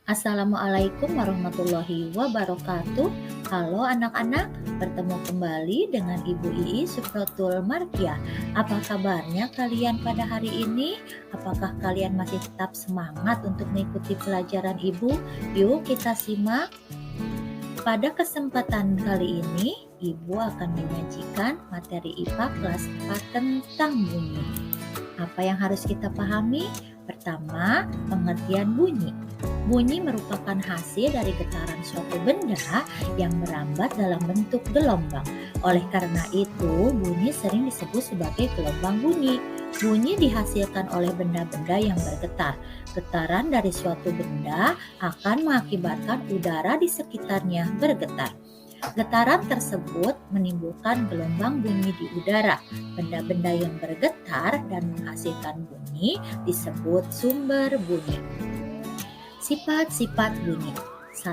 Assalamualaikum warahmatullahi wabarakatuh. Halo anak-anak, bertemu kembali dengan Ibu Ii Suprotul Markiah. Apa kabarnya kalian pada hari ini? Apakah kalian masih tetap semangat untuk mengikuti pelajaran Ibu? Yuk kita simak. Pada kesempatan kali ini, Ibu akan menyajikan materi IPA kelas 4 tentang bunyi. Apa yang harus kita pahami? Pertama, pengertian bunyi. Bunyi merupakan hasil dari getaran suatu benda yang merambat dalam bentuk gelombang. Oleh karena itu, bunyi sering disebut sebagai gelombang bunyi. Bunyi dihasilkan oleh benda-benda yang bergetar. Getaran dari suatu benda akan mengakibatkan udara di sekitarnya bergetar. Getaran tersebut menimbulkan gelombang bunyi di udara. Benda-benda yang bergetar dan menghasilkan bunyi disebut sumber bunyi. Sifat-sifat bunyi. 1.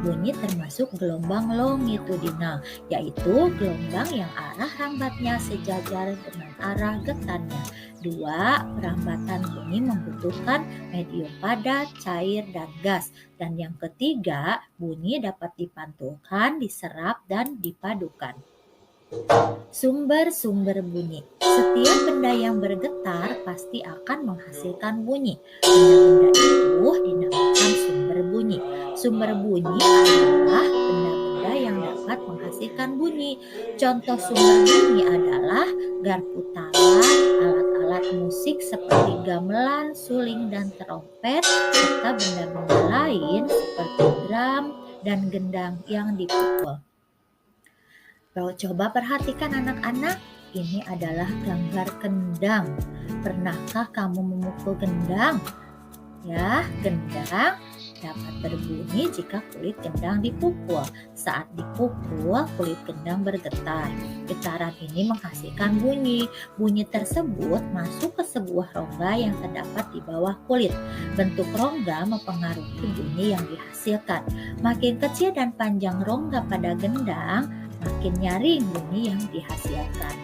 Bunyi termasuk gelombang longitudinal, yaitu gelombang yang arah rambatnya sejajar dengan arah getarnya. 2. Perambatan bunyi membutuhkan medium padat, cair, dan gas. Dan yang ketiga, bunyi dapat dipantulkan, diserap, dan dipadukan. Sumber-sumber bunyi. Setiap benda yang bergetar pasti akan menghasilkan bunyi. Benda-benda itu dinamakan sumber bunyi. Sumber bunyi adalah benda-benda yang dapat menghasilkan bunyi. Contoh sumber bunyi adalah garpu talam, alat-alat musik seperti gamelan, suling, dan trompet, serta benda-benda lain seperti drum dan gendang yang dipukul. Coba perhatikan anak-anak, ini adalah gambar kendang. Pernahkah kamu memukul gendang? Ya, gendang dapat berbunyi jika kulit gendang dipukul. Saat dipukul, kulit gendang bergetar. Getaran ini menghasilkan bunyi. Bunyi tersebut masuk ke sebuah rongga yang terdapat di bawah kulit. Bentuk rongga mempengaruhi bunyi yang dihasilkan. Makin kecil dan panjang rongga pada gendang, makin nyaring bunyi yang dihasilkan.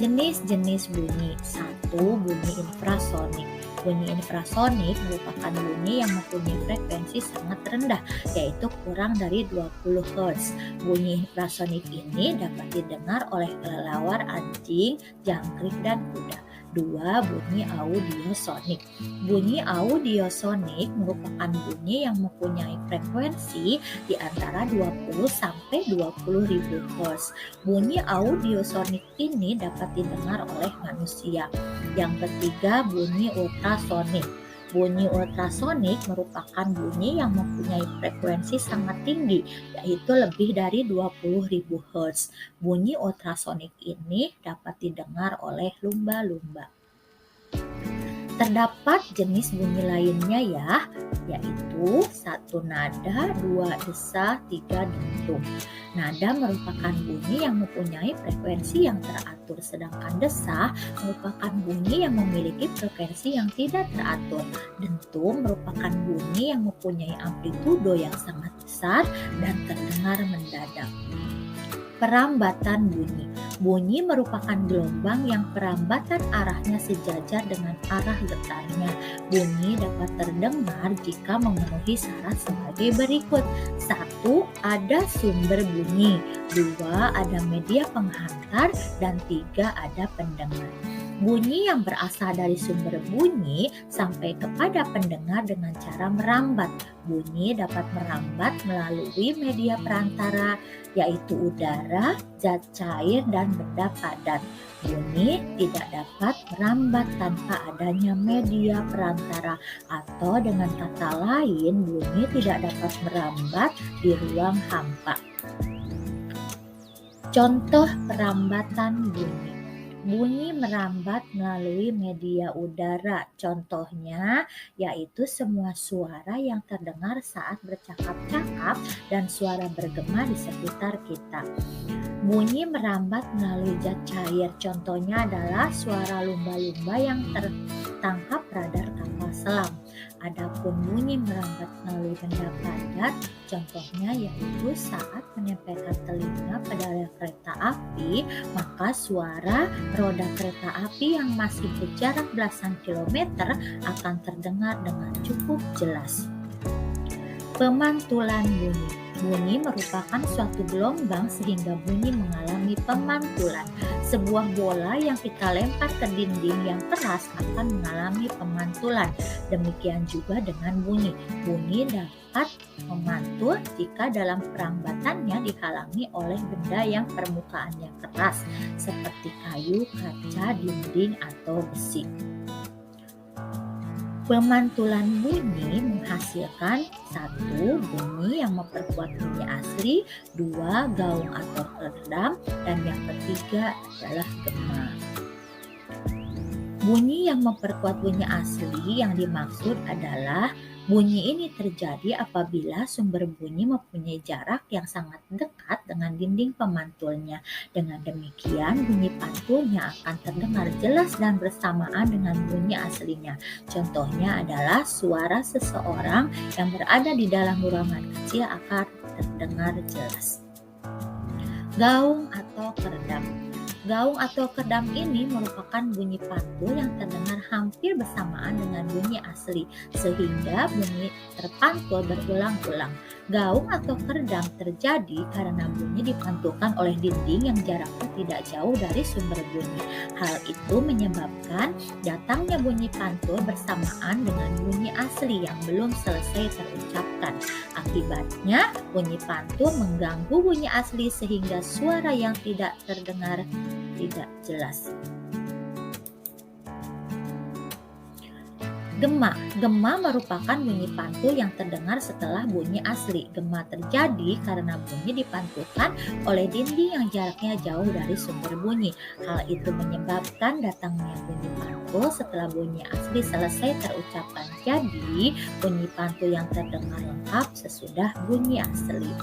Jenis-jenis bunyi. 1. Bunyi infrasonik. Bunyi infrasonik merupakan bunyi yang mempunyai frekuensi sangat rendah, yaitu kurang dari 20 Hz. Bunyi infrasonik ini dapat didengar oleh kelelawar, anjing, jangkrik, dan kuda. 2. Bunyi audiosonik. Bunyi audiosonik merupakan bunyi yang mempunyai frekuensi di antara 20 sampai 20.000 Hz. Bunyi audiosonik ini dapat didengar oleh manusia. Yang ketiga, bunyi ultrasonik. Bunyi ultrasonik merupakan bunyi yang mempunyai frekuensi sangat tinggi, yaitu lebih dari 20.000 Hz. Bunyi ultrasonik ini dapat didengar oleh lumba-lumba. Terdapat jenis bunyi lainnya ya, yaitu 1. Nada, 2. Desah, 3. Dentum. Nada merupakan bunyi yang mempunyai frekuensi yang teratur, sedangkan desah merupakan bunyi yang memiliki frekuensi yang tidak teratur. Dentum merupakan bunyi yang mempunyai amplitudo yang sangat besar dan terdengar mendadak. Perambatan bunyi. Bunyi merupakan gelombang yang perambatan arahnya sejajar dengan arah getarnya. Bunyi dapat terdengar jika memenuhi syarat sebagai berikut. 1. Ada sumber bunyi. 2. Ada media penghantar. Dan 3. Ada pendengar. Bunyi yang berasal dari sumber bunyi sampai kepada pendengar dengan cara merambat. Bunyi dapat merambat melalui media perantara, yaitu udara, zat cair, dan benda padat. Bunyi tidak dapat merambat tanpa adanya media perantara, atau dengan kata lain, bunyi tidak dapat merambat di ruang hampa. Contoh perambatan bunyi. Bunyi merambat melalui media udara. Contohnya yaitu semua suara yang terdengar saat bercakap-cakap dan suara bergema di sekitar kita. Bunyi merambat melalui zat cair. Contohnya adalah suara lumba-lumba yang tertangkap radar kapal selam. Adapun bunyi merambat melalui benda padat, contohnya yaitu saat menempelkan telinga pada rel kereta api, maka suara roda kereta api yang masih berjarak belasan kilometer akan terdengar dengan cukup jelas. Pemantulan bunyi. Bunyi merupakan suatu gelombang sehingga bunyi mengalami pemantulan. Sebuah bola yang kita lempar ke dinding yang keras akan mengalami pemantulan. Demikian juga dengan bunyi. Bunyi dapat memantul jika dalam perambatannya dihalangi oleh benda yang permukaannya keras, seperti kayu, kaca, dinding, atau besi. Pemantulan bunyi menghasilkan 1. Bunyi yang memperkuat bunyi asli, 2. Gaung atau redam, dan yang ketiga adalah gema. Bunyi yang memperkuat bunyi asli yang dimaksud adalah bunyi ini terjadi apabila sumber bunyi mempunyai jarak yang sangat dekat dengan dinding pemantulnya. Dengan demikian, bunyi pantulnya akan terdengar jelas dan bersamaan dengan bunyi aslinya. Contohnya adalah suara seseorang yang berada di dalam ruangan kecil akan terdengar jelas. Gaung atau keredam. Gaung atau keredam ini merupakan bunyi pantul yang terdengar hampir bersamaan dengan bunyi asli, sehingga bunyi terpantul berulang-ulang. Gaung atau keredam terjadi karena bunyi dipantulkan oleh dinding yang jaraknya tidak jauh dari sumber bunyi. Hal itu menyebabkan datangnya bunyi pantul bersamaan dengan bunyi asli yang belum selesai terucapkan. Akibatnya, bunyi pantul mengganggu bunyi asli sehingga suara yang tidak terdengar tidak jelas. Gema. Gema merupakan bunyi pantul yang terdengar setelah bunyi asli. Gema terjadi karena bunyi dipantulkan oleh dinding yang jaraknya jauh dari sumber bunyi. Hal itu menyebabkan datangnya bunyi pantul setelah bunyi asli selesai terucapkan. Jadi, bunyi pantul yang terdengar lengkap sesudah bunyi asli.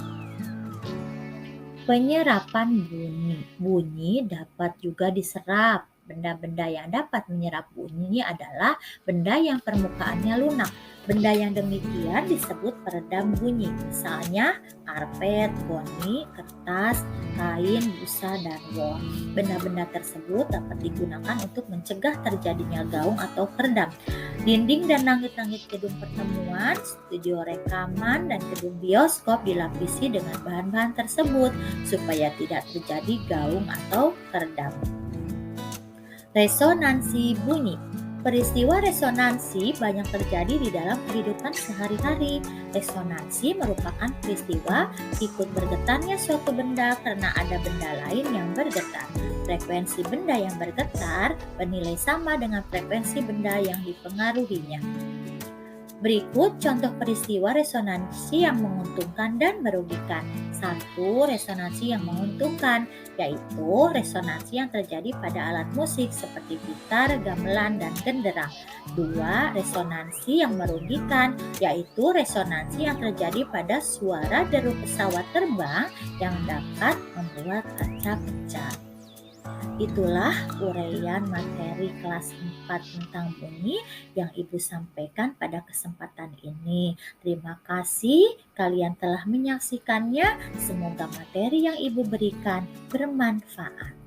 Penyerapan bunyi. Bunyi dapat juga diserap. Benda-benda yang dapat menyerap bunyi adalah benda yang permukaannya lunak. Benda yang demikian disebut peredam bunyi. Misalnya karpet, goni, kertas, kain, busa, dan wol. Benda-benda tersebut dapat digunakan untuk mencegah terjadinya gaung atau peredam. Dinding dan langit-langit gedung pertemuan, studio rekaman, dan gedung bioskop dilapisi dengan bahan-bahan tersebut supaya tidak terjadi gaung atau peredam. Resonansi bunyi. Peristiwa resonansi banyak terjadi di dalam kehidupan sehari-hari. Resonansi merupakan peristiwa ikut bergetarnya suatu benda karena ada benda lain yang bergetar. Frekuensi benda yang bergetar bernilai sama dengan frekuensi benda yang dipengaruhinya. Berikut contoh peristiwa resonansi yang menguntungkan dan merugikan. 1. Resonansi yang menguntungkan, yaitu resonansi yang terjadi pada alat musik seperti gitar, gamelan, dan genderang. 2. Resonansi yang merugikan, yaitu resonansi yang terjadi pada suara deru pesawat terbang yang dapat membuat kaca pecah. Itulah uraian materi kelas 4 tentang bunyi yang Ibu sampaikan pada kesempatan ini. Terima kasih kalian telah menyaksikannya. Semoga materi yang Ibu berikan bermanfaat.